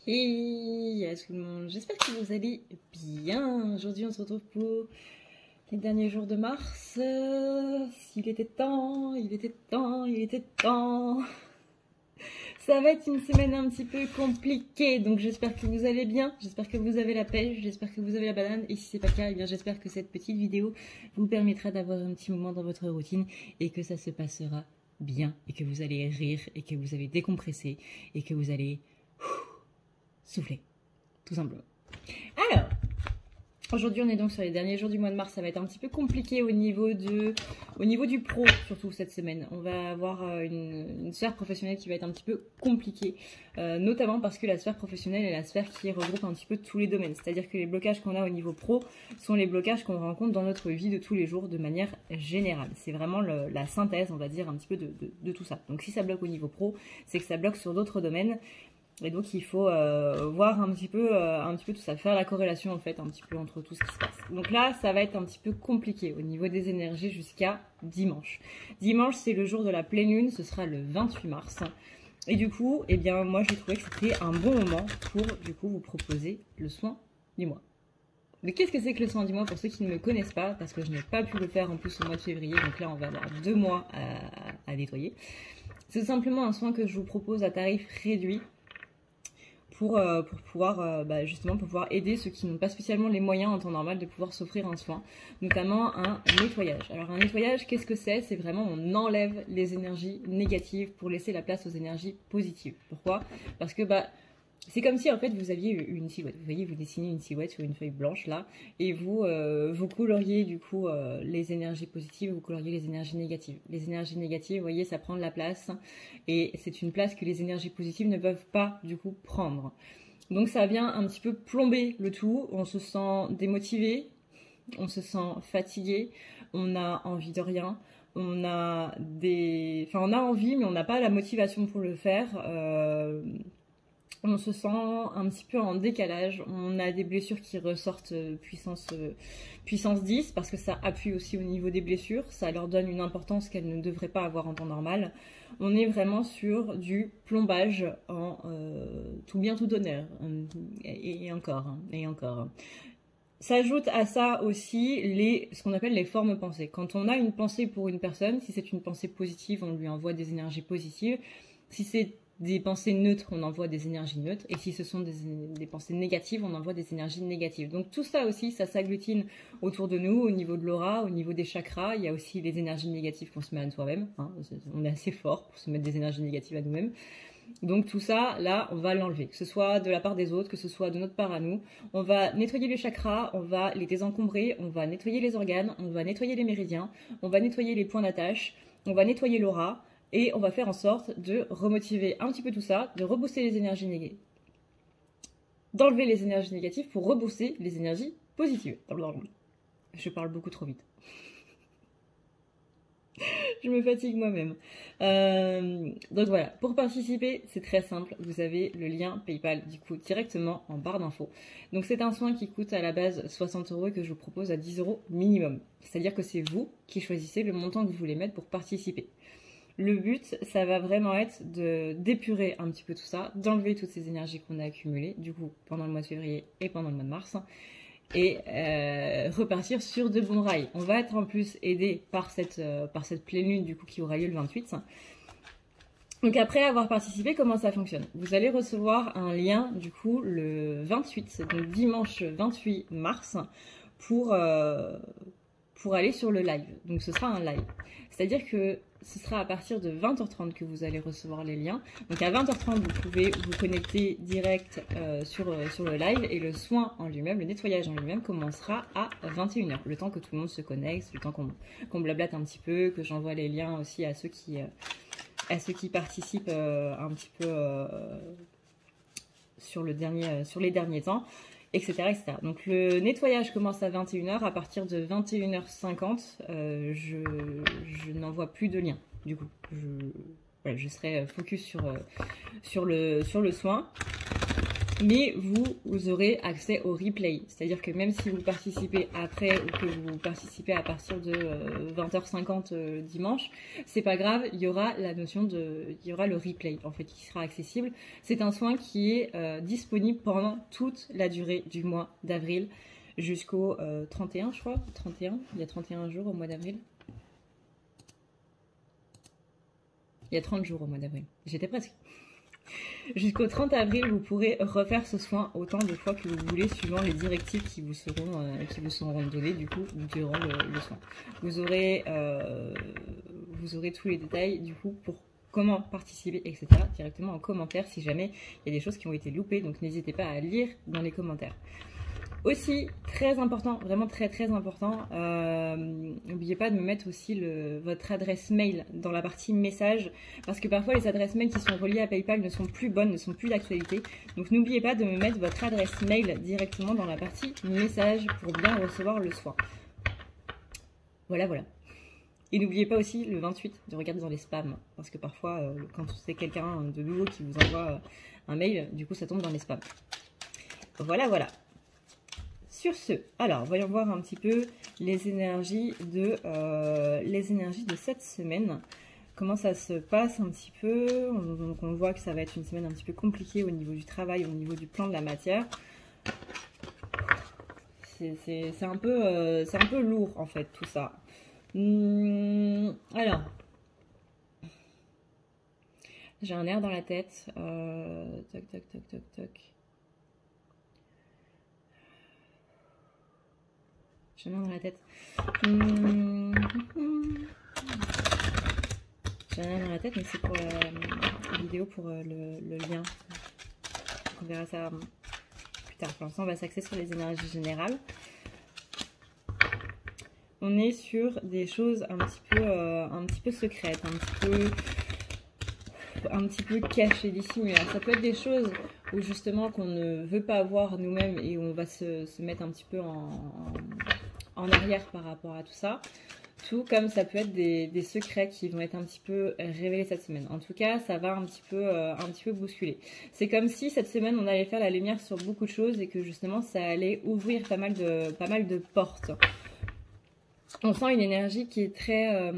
Hey à tout le monde, j'espère que vous allez bien. Aujourd'hui on se retrouve pour les derniers jours de mars. Il était temps, il était temps, il était temps. Ça va être une semaine un petit peu compliquée, donc j'espère que vous allez bien, j'espère que vous avez la pêche, j'espère que vous avez la banane, et si c'est pas le cas, eh bien j'espère que cette petite vidéo vous permettra d'avoir un petit moment dans votre routine et que ça se passera bien, et que vous allez rire, et que vous allez décompresser, et que vous allez souffler, tout simplement. Alors, aujourd'hui on est donc sur les derniers jours du mois de mars, ça va être un petit peu compliqué au niveau du pro, surtout cette semaine. On va avoir une sphère professionnelle qui va être un petit peu compliquée, notamment parce que la sphère professionnelle est la sphère qui regroupe un petit peu tous les domaines. C'est-à-dire que les blocages qu'on a au niveau pro sont les blocages qu'on rencontre dans notre vie de tous les jours de manière générale. C'est vraiment la synthèse, on va dire, un petit peu de tout ça. Donc si ça bloque au niveau pro, c'est que ça bloque sur d'autres domaines. Et donc il faut voir un petit peu tout ça, faire la corrélation en fait un petit peu entre tout ce qui se passe. Donc là ça va être un petit peu compliqué au niveau des énergies jusqu'à dimanche. Dimanche c'est le jour de la pleine lune, ce sera le 28 mars. Et du coup, eh bien moi j'ai trouvé que c'était un bon moment pour du coup vous proposer le soin du mois. Mais qu'est-ce que c'est que le soin du mois pour ceux qui ne me connaissent pas, parce que je n'ai pas pu le faire en plus au mois de février, donc là on va avoir 2 mois à nettoyer. C'est tout simplement un soin que je vous propose à tarif réduit. Pour pouvoir justement pour pouvoir aider ceux qui n'ont pas spécialement les moyens en temps normal de pouvoir s'offrir un soin, notamment un nettoyage. Alors un nettoyage, qu'est-ce que c'est? C'est vraiment on enlève les énergies négatives pour laisser la place aux énergies positives. Pourquoi? Parce que c'est comme si en fait vous aviez une silhouette. Vous voyez, vous dessinez une silhouette sur une feuille blanche là, et vous coloriez du coup les énergies positives, vous coloriez les énergies négatives. Les énergies négatives, vous voyez, ça prend de la place, et c'est une place que les énergies positives ne peuvent pas du coup prendre. Donc ça vient un petit peu plomber le tout. On se sent démotivé, on se sent fatigué, on a envie de rien. On a envie, mais on n'a pas la motivation pour le faire. On se sent un petit peu en décalage, on a des blessures qui ressortent puissance 10 parce que ça appuie aussi au niveau des blessures, ça leur donne une importance qu'elles ne devraient pas avoir en temps normal. On est vraiment sur du plombage en tout bien tout honneur, et encore. S'ajoute à ça aussi ce qu'on appelle les formes pensées. Quand on a une pensée pour une personne, si c'est une pensée positive, on lui envoie des énergies positives. Si c'est des pensées neutres, on envoie des énergies neutres. Et si ce sont des pensées négatives, on envoie des énergies négatives. Donc tout ça aussi, ça s'agglutine autour de nous, au niveau de l'aura, au niveau des chakras. Il y a aussi les énergies négatives qu'on se met à soi-même. On est assez fort pour se mettre des énergies négatives à nous-mêmes. Donc tout ça, là, on va l'enlever. Que ce soit de la part des autres, que ce soit de notre part à nous. On va nettoyer les chakras, on va les désencombrer, on va nettoyer les organes, on va nettoyer les méridiens, on va nettoyer les points d'attache, on va nettoyer l'aura. Et on va faire en sorte de remotiver un petit peu tout ça, de rebooster les énergies négatives, d'enlever les énergies négatives pour rebooster les énergies positives. Je parle beaucoup trop vite. Je me fatigue moi-même. Donc voilà, pour participer, c'est très simple. Vous avez le lien PayPal du coup directement en barre d'infos. Donc c'est un soin qui coûte à la base 60 € et que je vous propose à 10 € minimum. C'est-à-dire que c'est vous qui choisissez le montant que vous voulez mettre pour participer. Le but, ça va vraiment être d'épurer un petit peu tout ça, d'enlever toutes ces énergies qu'on a accumulées, du coup, pendant le mois de février et pendant le mois de mars, et repartir sur de bons rails. On va être en plus aidé par cette pleine lune, du coup, qui aura lieu le 28. Donc après avoir participé, comment ça fonctionne? Vous allez recevoir un lien, du coup, le 28, donc dimanche 28 mars, pour aller sur le live. Donc ce sera un live. C'est-à-dire que ce sera à partir de 20h30 que vous allez recevoir les liens. Donc à 20h30, vous pouvez vous connecter direct sur le live, et le soin en lui-même, le nettoyage en lui-même commencera à 21h. Le temps que tout le monde se connecte, le temps qu'on blablate un petit peu, que j'envoie les liens aussi à ceux qui participent un petit peu sur les derniers temps. Etc., etc. Donc le nettoyage commence à 21h. À partir de 21h50, je n'envoie plus de lien. Du coup, je serai focus sur le soin. mais vous aurez accès au replay. C'est-à-dire que même si vous participez après ou que vous participez à partir de 20h50 dimanche, c'est pas grave, il y aura la notion il y aura le replay en fait qui sera accessible. C'est un soin qui est disponible pendant toute la durée du mois d'avril jusqu'au 31, je crois. 31, il y a 31 jours au mois d'avril. Il y a 30 jours au mois d'avril. J'étais presque. Jusqu'au 30 avril, vous pourrez refaire ce soin autant de fois que vous voulez, suivant les directives qui vous seront données du coup durant le soin. Vous aurez tous les détails du coup pour comment participer, etc. directement en commentaire si jamais il y a des choses qui ont été loupées. Donc n'hésitez pas à lire dans les commentaires. Aussi, très important, vraiment très très important, n'oubliez pas de me mettre aussi votre adresse mail dans la partie message, parce que parfois les adresses mail qui sont reliées à PayPal ne sont plus bonnes, ne sont plus d'actualité. Donc n'oubliez pas de me mettre votre adresse mail directement dans la partie message pour bien recevoir le soin. Voilà, voilà. Et n'oubliez pas aussi le 28 de regarder dans les spams, parce que parfois quand c'est quelqu'un de nouveau qui vous envoie un mail, du coup ça tombe dans les spams. Voilà, voilà. Sur ce, alors voyons voir un petit peu les énergies de cette semaine. Comment ça se passe un petit peu. Donc on voit que ça va être une semaine un petit peu compliquée au niveau du travail, au niveau du plan de la matière. C'est un peu lourd en fait tout ça. Alors, j'ai un air dans la tête. Toc, toc, toc, toc, toc. J'ai un air dans la tête. J'ai un air dans la tête, mais c'est pour la vidéo, pour le lien. On verra ça plus tard. Pour l'instant, on va s'axer sur les énergies générales. On est sur des choses un petit peu secrètes, un petit peu cachées, dissimulées. Ça peut être des choses où justement qu'on ne veut pas voir nous-mêmes et où on va se mettre un petit peu en arrière par rapport à tout ça. Tout comme ça peut être des secrets qui vont être un petit peu révélés cette semaine. En tout cas, ça va un petit peu bousculer. C'est comme si cette semaine, on allait faire la lumière sur beaucoup de choses et que justement, ça allait ouvrir pas mal de portes. On sent une énergie qui est très...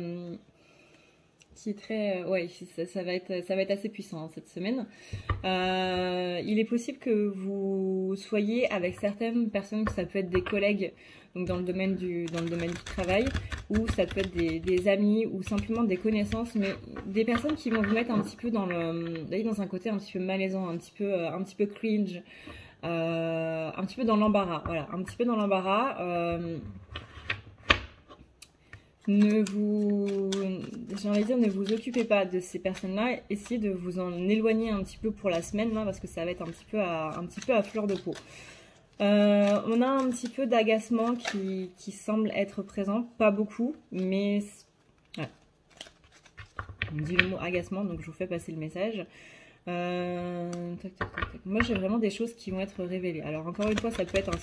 ouais, ça va être assez puissant hein, cette semaine. Il est possible que vous soyez avec certaines personnes, ça peut être des collègues, donc dans le domaine du travail, ou ça peut être des amis, ou simplement des connaissances, mais des personnes qui vont vous mettre un petit peu dans un côté un petit peu malaisant, un petit peu cringe, un petit peu dans l'embarras, voilà, un petit peu dans l'embarras. J'ai envie de dire, ne vous occupez pas de ces personnes-là, essayez de vous en éloigner un petit peu pour la semaine, là, parce que ça va être un petit peu à fleur de peau. On a un petit peu d'agacement qui semble être présent, pas beaucoup, mais voilà. On me dit le mot agacement, donc je vous fais passer le message. Tac, tac, tac, tac. Moi j'ai vraiment des choses qui vont être révélées. Alors encore une fois, ça peut être un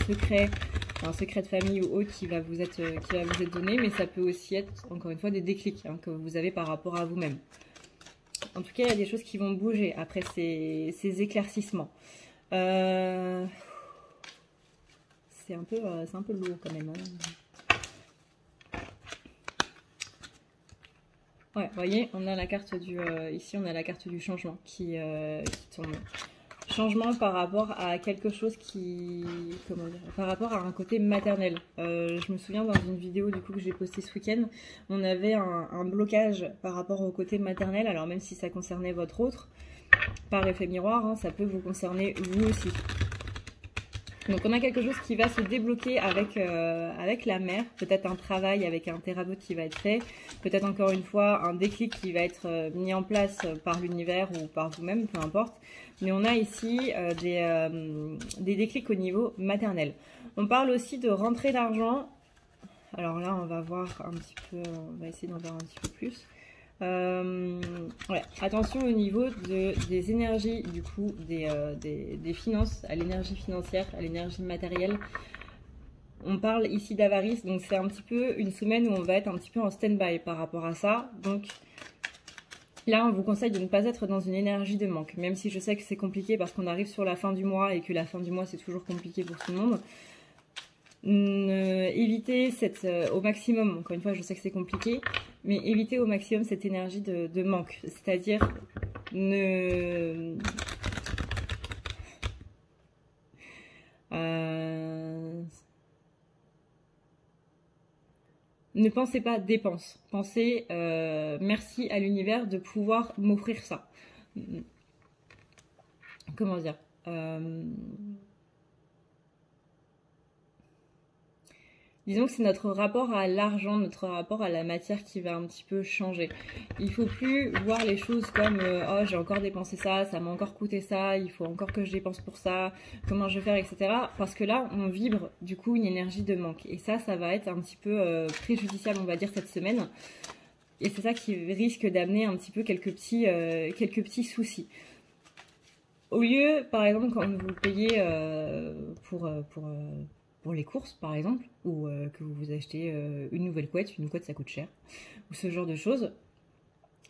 secret de famille ou autre qui va vous être donné, mais ça peut aussi être encore une fois des déclics hein, que vous avez par rapport à vous-même. En tout cas, il y a des choses qui vont bouger après ces éclaircissements. C'est un peu lourd quand même. Hein. Ouais, vous voyez, on a la carte ici on a la carte du changement qui tombe. Changement par rapport à quelque chose par rapport à un côté maternel. Je me souviens dans une vidéo du coup que j'ai postée ce week-end, on avait un blocage par rapport au côté maternel. Alors même si ça concernait votre autre, par effet miroir, hein, ça peut vous concerner vous aussi. Donc on a quelque chose qui va se débloquer avec la mère, peut-être un travail avec un thérapeute qui va être fait, peut-être encore une fois un déclic qui va être mis en place par l'univers ou par vous-même, peu importe. Mais on a ici des déclics au niveau maternel. On parle aussi de rentrée d'argent. Alors là on va voir un petit peu, on va essayer d'en voir un petit peu plus. Ouais, attention au niveau des énergies, du coup, des finances, à l'énergie financière, à l'énergie matérielle. On parle ici d'avarice, donc c'est un petit peu une semaine où on va être un petit peu en stand-by par rapport à ça. Donc, Là, on vous conseille de ne pas être dans une énergie de manque, même si je sais que c'est compliqué parce qu'on arrive sur la fin du mois et que la fin du mois, c'est toujours compliqué pour tout le monde. Évitez au maximum, encore une fois, je sais que c'est compliqué, mais évitez au maximum cette énergie de manque. C'est-à-dire, ne pensez pas dépense, pensez merci à l'univers de pouvoir m'offrir ça. Comment dire, disons que c'est notre rapport à l'argent, notre rapport à la matière qui va un petit peu changer. Il faut plus voir les choses comme oh j'ai encore dépensé ça, ça m'a encore coûté ça, il faut encore que je dépense pour ça, comment je vais faire, etc. Parce que là, on vibre du coup une énergie de manque. Et ça va être un petit peu préjudiciable, on va dire, cette semaine. Et c'est ça qui risque d'amener un petit peu quelques petits soucis. Au lieu, par exemple, quand vous payez pour les courses, par exemple, ou que vous achetez une nouvelle couette ça coûte cher, ou ce genre de choses,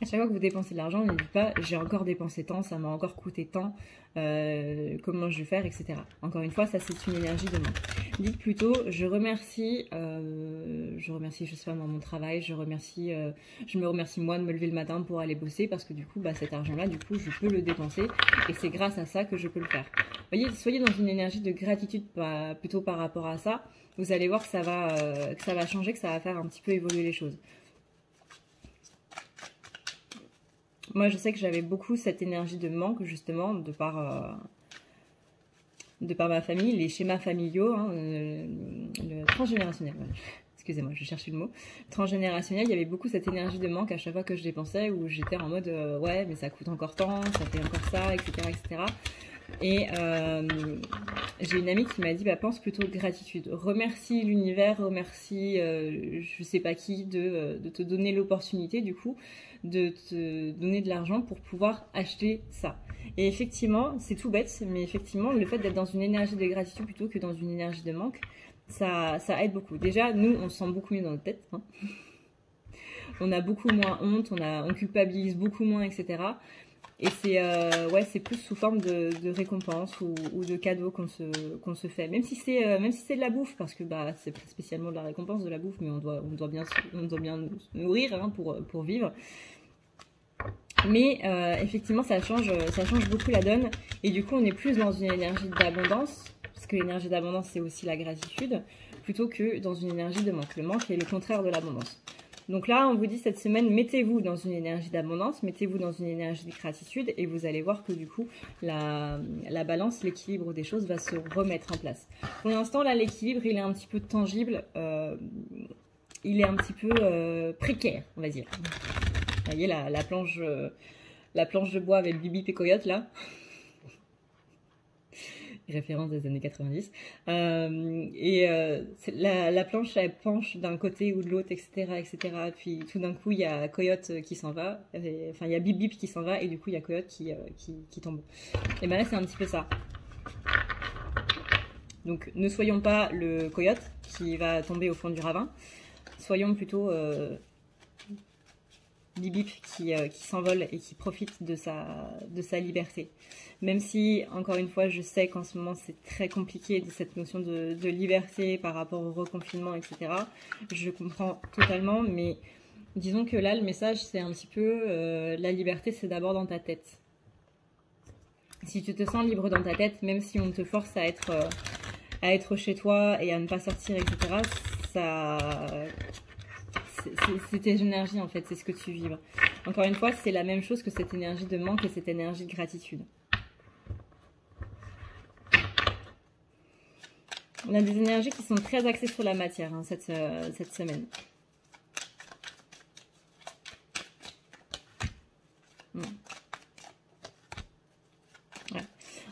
à chaque fois que vous dépensez de l'argent, ne dites pas j'ai encore dépensé tant, ça m'a encore coûté tant, comment je vais faire, etc. Encore une fois, ça c'est une énergie de manque. Dites plutôt je remercie, je sais pas moi, mon travail, je me remercie moi de me lever le matin pour aller bosser parce que du coup, cet argent-là, du coup, je peux le dépenser et c'est grâce à ça que je peux le faire. Vous voyez, soyez dans une énergie de gratitude plutôt par rapport à ça. Vous allez voir que ça va changer, que ça va faire un petit peu évoluer les choses. Moi, je sais que j'avais beaucoup cette énergie de manque, justement, de par ma famille, les schémas familiaux, hein, le transgénérationnel. Ouais. Excusez-moi, je cherchais le mot. Transgénérationnel, il y avait beaucoup cette énergie de manque à chaque fois que je dépensais, où j'étais en mode ouais, mais ça coûte encore tant, ça fait encore ça, etc. etc. Et j'ai une amie qui m'a dit pense plutôt gratitude. Remercie l'univers, remercie je sais pas qui de te donner l'opportunité du coup de te donner de l'argent pour pouvoir acheter ça. Et effectivement, c'est tout bête, mais effectivement, le fait d'être dans une énergie de gratitude plutôt que dans une énergie de manque, ça aide beaucoup. Déjà, nous, on se sent beaucoup mieux dans notre tête. Hein. On a beaucoup moins honte, on culpabilise beaucoup moins, etc. Et c'est plus sous forme de récompense ou de cadeaux qu'on se fait. Même si c'est de la bouffe, parce que c'est pas spécialement de la récompense de la bouffe, mais on doit bien se nourrir hein, pour vivre. Mais effectivement, ça change beaucoup la donne. Et du coup, on est plus dans une énergie d'abondance, parce que l'énergie d'abondance, c'est aussi la gratitude, plutôt que dans une énergie de manque. Le manque est le contraire de l'abondance. Donc là, on vous dit cette semaine, mettez-vous dans une énergie d'abondance, mettez-vous dans une énergie de gratitude et vous allez voir que du coup, la balance, l'équilibre des choses va se remettre en place. Pour l'instant, là, l'équilibre, il est un petit peu tangible, il est un petit peu précaire, on va dire. Vous voyez la planche de bois avec Bibi et Coyote, là. Référence des années 90. La planche, elle penche d'un côté ou de l'autre, etc., etc. Puis tout d'un coup, il y a Coyote qui s'en va. Enfin, il y a Bip Bip qui s'en va et du coup, il y a Coyote qui tombe. Et là, c'est un petit peu ça. Donc, ne soyons pas le Coyote qui va tomber au fond du ravin. Soyons plutôt Bip Bip qui s'envole et qui profite de sa liberté. Même si, encore une fois, je sais qu'en ce moment, c'est très compliqué de cette notion de liberté par rapport au reconfinement, etc. Je comprends totalement, mais disons que là, le message, c'est un petit peu la liberté, c'est d'abord dans ta tête. Si tu te sens libre dans ta tête, même si on te force à être chez toi et à ne pas sortir, etc., c'est tes énergies en fait, c'est ce que tu vibres. Encore une fois, c'est la même chose que cette énergie de manque et cette énergie de gratitude. On a des énergies qui sont très axées sur la matière hein, cette semaine. Ouais.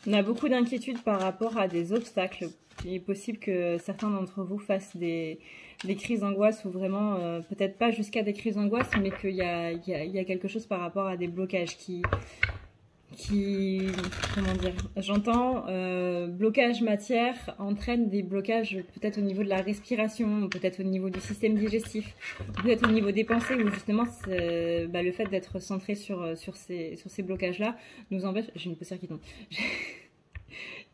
On a beaucoup d'inquiétudes par rapport à des obstacles. Il est possible que certains d'entre vous fassent des crises d'angoisse ou vraiment, peut-être pas jusqu'à des crises d'angoisse, mais qu'il y a quelque chose par rapport à des blocages qui comment dire, j'entends blocage matière entraîne des blocages peut-être au niveau de la respiration, peut-être au niveau du système digestif, peut-être au niveau des pensées, où justement le fait d'être centré sur ces blocages-là nous empêche, j'ai une poussière qui tombe,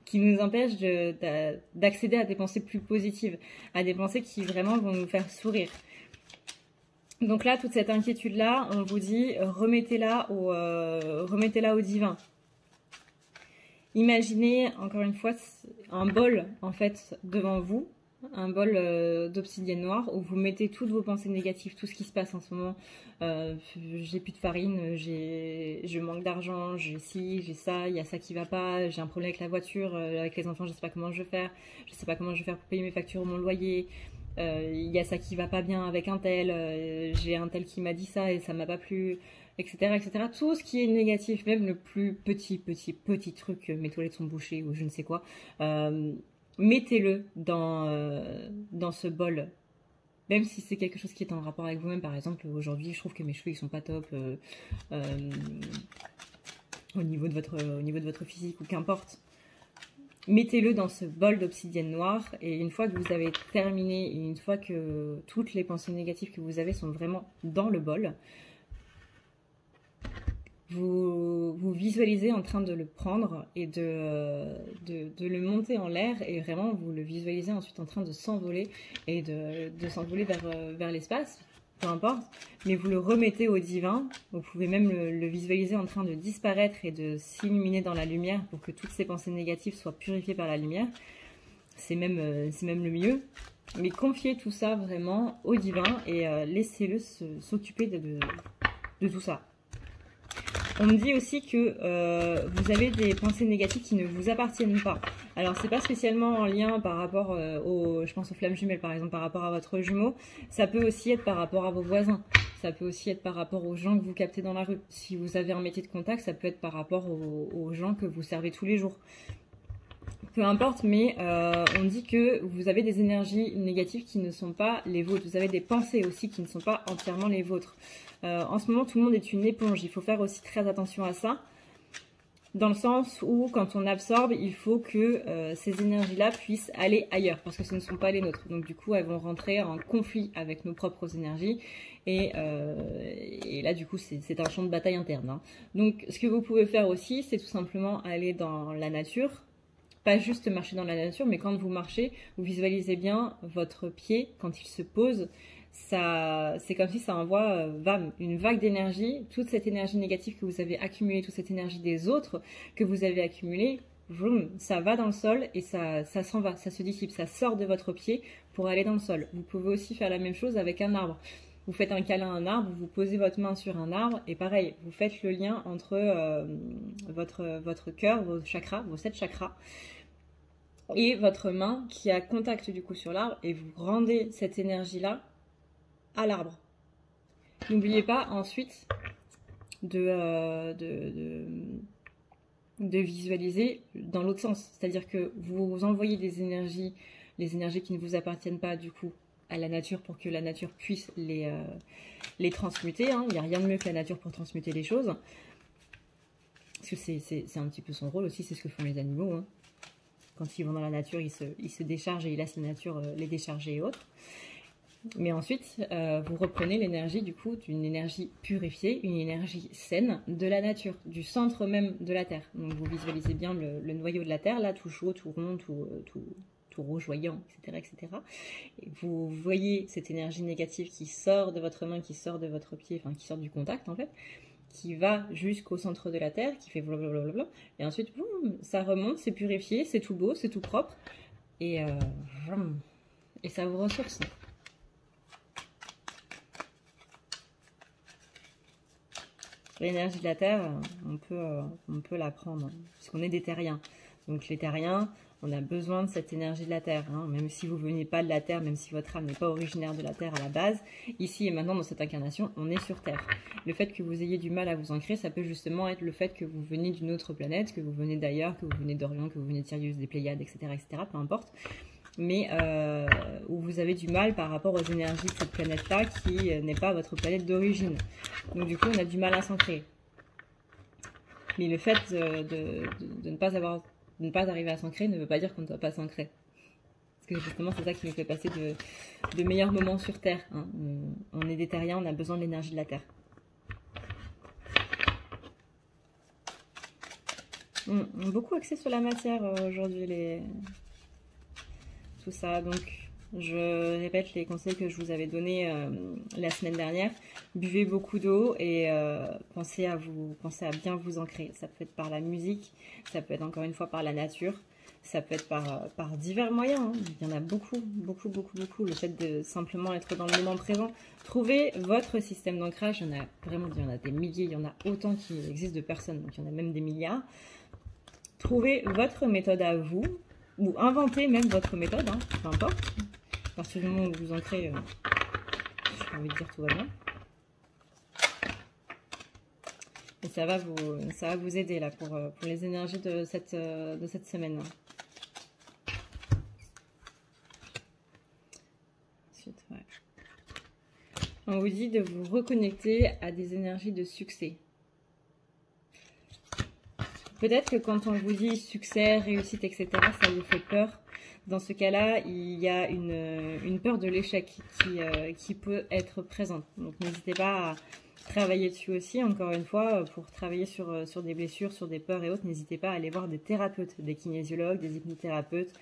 qui nous empêche d'accéder à des pensées plus positives, à des pensées qui vraiment vont nous faire sourire. Donc là, toute cette inquiétude-là, on vous dit, remettez-la au divin. Imaginez, encore une fois, un bol, en fait, devant vous, un bol d'obsidienne noire, où vous mettez toutes vos pensées négatives, tout ce qui se passe en ce moment. J'ai plus de farine, je manque d'argent, j'ai ci, j'ai ça, il y a ça qui va pas, j'ai un problème avec la voiture, avec les enfants, je sais pas comment je vais faire, je sais pas comment je vais faire pour payer mes factures, mon loyer. Il y a ça qui va pas bien avec un tel, j'ai un tel qui m'a dit ça et ça m'a pas plu, etc., etc. Tout ce qui est négatif, même le plus petit truc, mes toilettes sont bouchées ou je ne sais quoi, mettez-le dans ce bol. Même si c'est quelque chose qui est en rapport avec vous-même, par exemple, aujourd'hui, je trouve que mes cheveux ils sont pas top au niveau de votre physique ou qu'importe. Mettez-le dans ce bol d'obsidienne noire et une fois que vous avez terminé, et une fois que toutes les pensées négatives que vous avez sont vraiment dans le bol, vous visualisez en train de le prendre et de le monter en l'air et vraiment vous le visualisez ensuite en train de s'envoler et de s'envoler vers l'espace. Peu importe, mais vous le remettez au divin. Vous pouvez même le visualiser en train de disparaître et de s'illuminer dans la lumière pour que toutes ces pensées négatives soient purifiées par la lumière. C'est même le mieux. Mais confiez tout ça vraiment au divin et laissez-le s'occuper de tout ça. On me dit aussi que vous avez des pensées négatives qui ne vous appartiennent pas. Alors, c'est pas spécialement en lien par rapport je pense aux flammes jumelles, par exemple, par rapport à votre jumeau. Ça peut aussi être par rapport à vos voisins. Ça peut aussi être par rapport aux gens que vous captez dans la rue. Si vous avez un métier de contact, ça peut être par rapport aux gens que vous servez tous les jours. Peu importe, mais on dit que vous avez des énergies négatives qui ne sont pas les vôtres. Vous avez des pensées aussi qui ne sont pas entièrement les vôtres. En ce moment, tout le monde est une éponge. Il faut faire aussi très attention à ça. Dans le sens où, quand on absorbe, il faut que ces énergies-là puissent aller ailleurs. Parce que ce ne sont pas les nôtres. Donc du coup, elles vont rentrer en conflit avec nos propres énergies. Et là, du coup, c'est un champ de bataille interne. Hein. Donc, ce que vous pouvez faire aussi, c'est tout simplement aller dans la nature. Pas juste marcher dans la nature, mais quand vous marchez, vous visualisez bien votre pied quand il se pose. C'est comme si ça envoie une vague d'énergie, toute cette énergie négative que vous avez accumulée, toute cette énergie des autres que vous avez accumulée, ça va dans le sol et ça s'en va, ça se dissipe, ça sort de votre pied pour aller dans le sol. Vous pouvez aussi faire la même chose avec un arbre. Vous faites un câlin à un arbre, vous posez votre main sur un arbre et pareil, vous faites le lien entre votre cœur, vos chakras, vos 7 chakras, et votre main qui a contact du coup sur l'arbre et vous rendez cette énergie-là à l'arbre. N'oubliez pas ensuite de visualiser dans l'autre sens. C'est-à-dire que vous envoyez les énergies qui ne vous appartiennent pas du coup à la nature pour que la nature puisse les transmuter. Hein. Il n'y a rien de mieux que la nature pour transmuter les choses. Parce que c'est un petit peu son rôle aussi, c'est ce que font les animaux. Hein. Quand ils vont dans la nature, ils se déchargent et ils laissent la nature les décharger et autres. Mais ensuite, vous reprenez l'énergie du coup d'une énergie purifiée, une énergie saine de la nature, du centre même de la Terre. Donc vous visualisez bien le noyau de la Terre, là, tout chaud, tout rond, tout rougeoyant, etc., etc. Et vous voyez cette énergie négative qui sort de votre main, qui sort de votre pied, enfin qui sort du contact en fait, qui va jusqu'au centre de la Terre, qui fait blablabla, et ensuite, boum, ça remonte, c'est purifié, c'est tout beau, c'est tout propre, et ça vous ressource. L'énergie de la Terre, on peut la prendre, puisqu'on est des terriens. Donc les terriens, on a besoin de cette énergie de la Terre, hein. Même si vous ne venez pas de la Terre, même si votre âme n'est pas originaire de la Terre à la base, ici et maintenant dans cette incarnation, on est sur Terre. Le fait que vous ayez du mal à vous ancrer, ça peut justement être le fait que vous venez d'une autre planète, que vous venez d'ailleurs, que vous venez d'Orient, que vous venez de Sirius, des Pléiades, etc., etc., peu importe. Mais où vous avez du mal par rapport aux énergies de cette planète-là qui n'est pas votre planète d'origine. Donc du coup, on a du mal à s'ancrer. Mais le fait de ne pas arriver à s'ancrer ne veut pas dire qu'on ne doit pas s'ancrer. Parce que justement, c'est ça qui nous fait passer de meilleurs moments sur Terre. Hein. On est des terriens, on a besoin de l'énergie de la Terre. On est beaucoup axé sur la matière aujourd'hui, tout ça. Donc, je répète les conseils que je vous avais donnés la semaine dernière. Buvez beaucoup d'eau et pensez à bien vous ancrer. Ça peut être par la musique, ça peut être encore une fois par la nature, ça peut être par divers moyens. Hein. Il y en a beaucoup. Le fait de simplement être dans le moment présent. Trouvez votre système d'ancrage. Il y en a des milliers, il y en a autant qu'il existe de personnes, donc il y en a même des milliards. Trouvez votre méthode à vous, ou inventez même votre méthode, hein, peu importe. À partir du moment où vous ancrez, j'ai envie de dire tout va bien. Et ça va vous aider là pour les énergies de cette semaine. Ensuite, ouais. On vous dit de vous reconnecter à des énergies de succès. Peut-être que quand on vous dit succès, réussite, etc., ça vous fait peur. Dans ce cas-là, il y a une peur de l'échec qui peut être présente. Donc n'hésitez pas à travailler dessus aussi. Encore une fois, pour travailler sur des blessures, sur des peurs et autres, n'hésitez pas à aller voir des thérapeutes, des kinésiologues, des hypnothérapeutes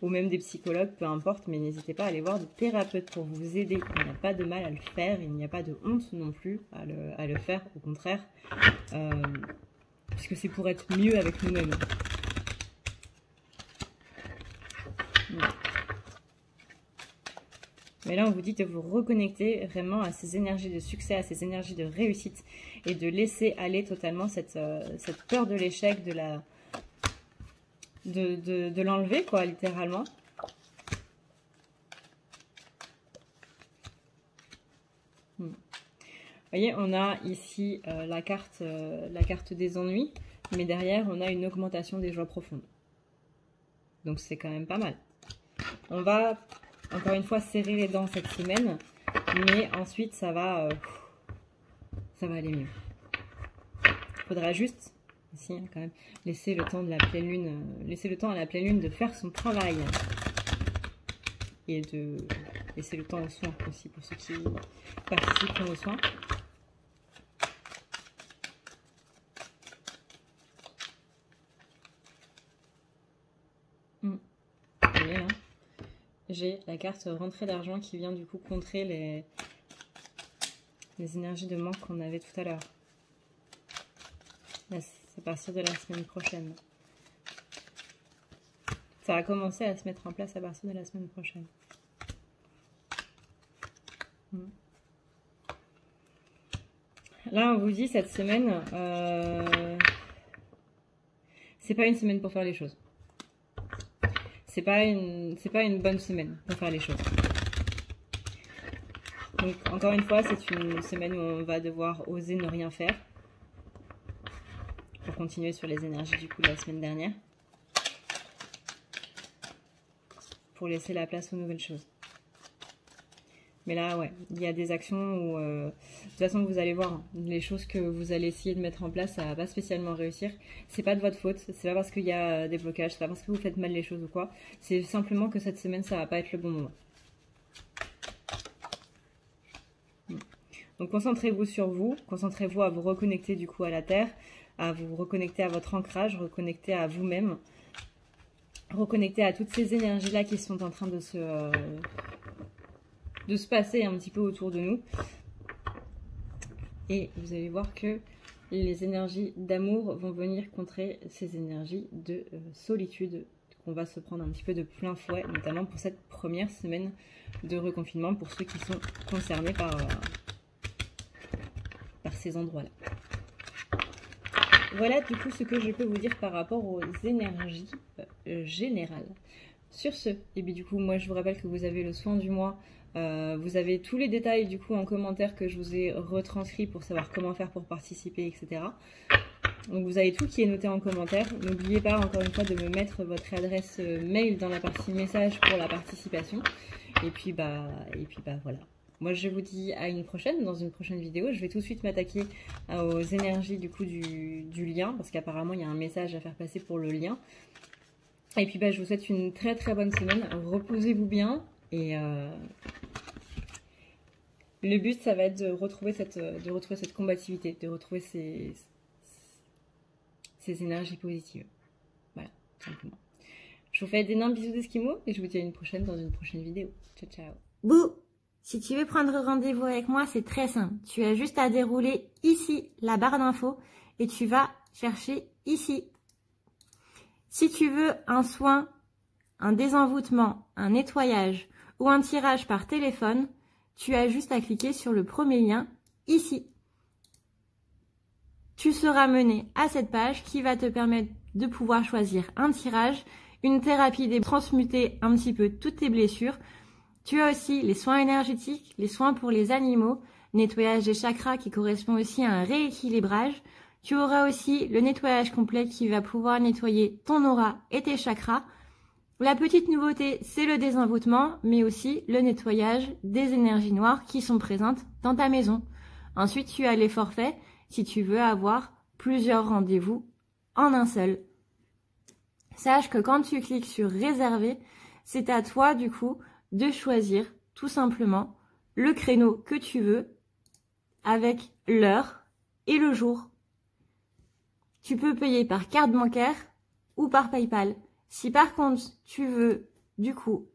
ou même des psychologues, peu importe. Mais n'hésitez pas à aller voir des thérapeutes pour vous aider. Il n'y a pas de mal à le faire, il n'y a pas de honte non plus à le faire, au contraire. Puisque c'est pour être mieux avec nous-mêmes. Mais là, on vous dit de vous reconnecter vraiment à ces énergies de succès, à ces énergies de réussite et de laisser aller totalement cette peur de l'échec, de l'enlever, quoi, littéralement. Vous voyez, on a ici la carte des ennuis, mais derrière, on a une augmentation des joies profondes. Donc, c'est quand même pas mal. On va, encore une fois, serrer les dents cette semaine, mais ensuite, ça va aller mieux. Il faudra juste, ici, hein, quand même, laisser le temps de la pleine lune, laisser le temps à la pleine lune de faire son travail. Et de laisser le temps aux soins aussi, pour ceux qui participent aux soins. J'ai la carte rentrée d'argent qui vient du coup contrer les énergies de manque qu'on avait tout à l'heure. C'est à partir de la semaine prochaine. Ça va commencer à se mettre en place à partir de la semaine prochaine. Là, on vous dit cette semaine, c'est pas une semaine pour faire les choses. C'est pas une bonne semaine pour faire les choses. Donc, encore une fois, c'est une semaine où on va devoir oser ne rien faire. Pour continuer sur les énergies du coup de la semaine dernière. Pour laisser la place aux nouvelles choses. Mais là, ouais, il y a des actions où, de toute façon, vous allez voir, hein, les choses que vous allez essayer de mettre en place, ça va pas spécialement réussir. C'est pas de votre faute, c'est pas parce qu'il y a des blocages, c'est pas parce que vous faites mal les choses ou quoi. C'est simplement que cette semaine, ça va pas être le bon moment. Donc, concentrez-vous sur vous, concentrez-vous à vous reconnecter du coup à la Terre, à vous reconnecter à votre ancrage, reconnecter à vous-même, reconnecter à toutes ces énergies-là qui sont en train de se passer un petit peu autour de nous. Et vous allez voir que les énergies d'amour vont venir contrer ces énergies de solitude qu'on va se prendre un petit peu de plein fouet, notamment pour cette première semaine de reconfinement pour ceux qui sont concernés par ces endroits-là. Voilà du coup ce que je peux vous dire par rapport aux énergies générales. Sur ce, et bien du coup moi je vous rappelle que vous avez le soin du mois. Vous avez tous les détails du coup en commentaire que je vous ai retranscrits pour savoir comment faire pour participer, etc. Donc vous avez tout qui est noté en commentaire. N'oubliez pas encore une fois de me mettre votre adresse mail dans la partie message pour la participation. Et puis bah voilà. moi je vous dis à une prochaine, dans une prochaine vidéo. Je vais tout de suite m'attaquer aux énergies du coup du lien, parce qu'apparemment il y a un message à faire passer pour le lien. Et puis je vous souhaite une très très bonne semaine. Reposez-vous bien et le but ça va être de retrouver cette combativité, de retrouver ces énergies positives. Voilà, tout simplement. Je vous fais d'énormes bisous d'Esquimaux et je vous dis à une prochaine dans une prochaine vidéo. Ciao ciao. Bouh! Si tu veux prendre rendez-vous avec moi, c'est très simple. Tu as juste à dérouler ici la barre d'infos et tu vas chercher ici. Si tu veux un soin, un désenvoûtement, un nettoyage ou un tirage par téléphone, tu as juste à cliquer sur le premier lien ici. Tu seras mené à cette page qui va te permettre de pouvoir choisir un tirage, une thérapie transmuter un petit peu toutes tes blessures. Tu as aussi les soins énergétiques, les soins pour les animaux, nettoyage des chakras qui correspond aussi à un rééquilibrage. Tu auras aussi le nettoyage complet qui va pouvoir nettoyer ton aura et tes chakras. La petite nouveauté, c'est le désenvoûtement, mais aussi le nettoyage des énergies noires qui sont présentes dans ta maison. Ensuite, tu as les forfaits si tu veux avoir plusieurs rendez-vous en un seul. Sache que quand tu cliques sur réserver, c'est à toi du coup de choisir tout simplement le créneau que tu veux avec l'heure et le jour. Tu peux payer par carte bancaire ou par PayPal. Si par contre tu veux du coup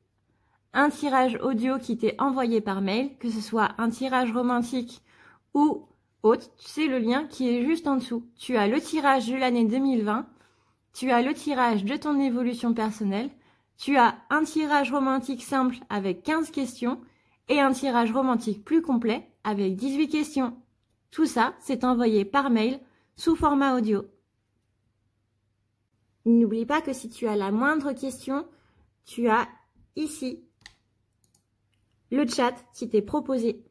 un tirage audio qui t'est envoyé par mail, que ce soit un tirage romantique ou autre, c'est le lien qui est juste en dessous. Tu as le tirage de l'année 2020, tu as le tirage de ton évolution personnelle, tu as un tirage romantique simple avec 15 questions et un tirage romantique plus complet avec 18 questions. Tout ça, c'est envoyé par mail sous format audio. N'oublie pas que si tu as la moindre question, tu as ici le chat qui t'est proposé.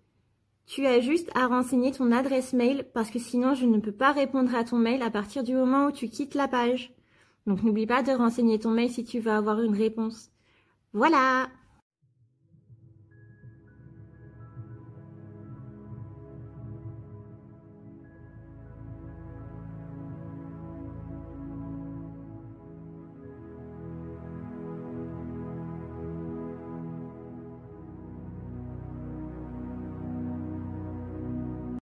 Tu as juste à renseigner ton adresse mail parce que sinon je ne peux pas répondre à ton mail à partir du moment où tu quittes la page. Donc n'oublie pas de renseigner ton mail si tu veux avoir une réponse. Voilà!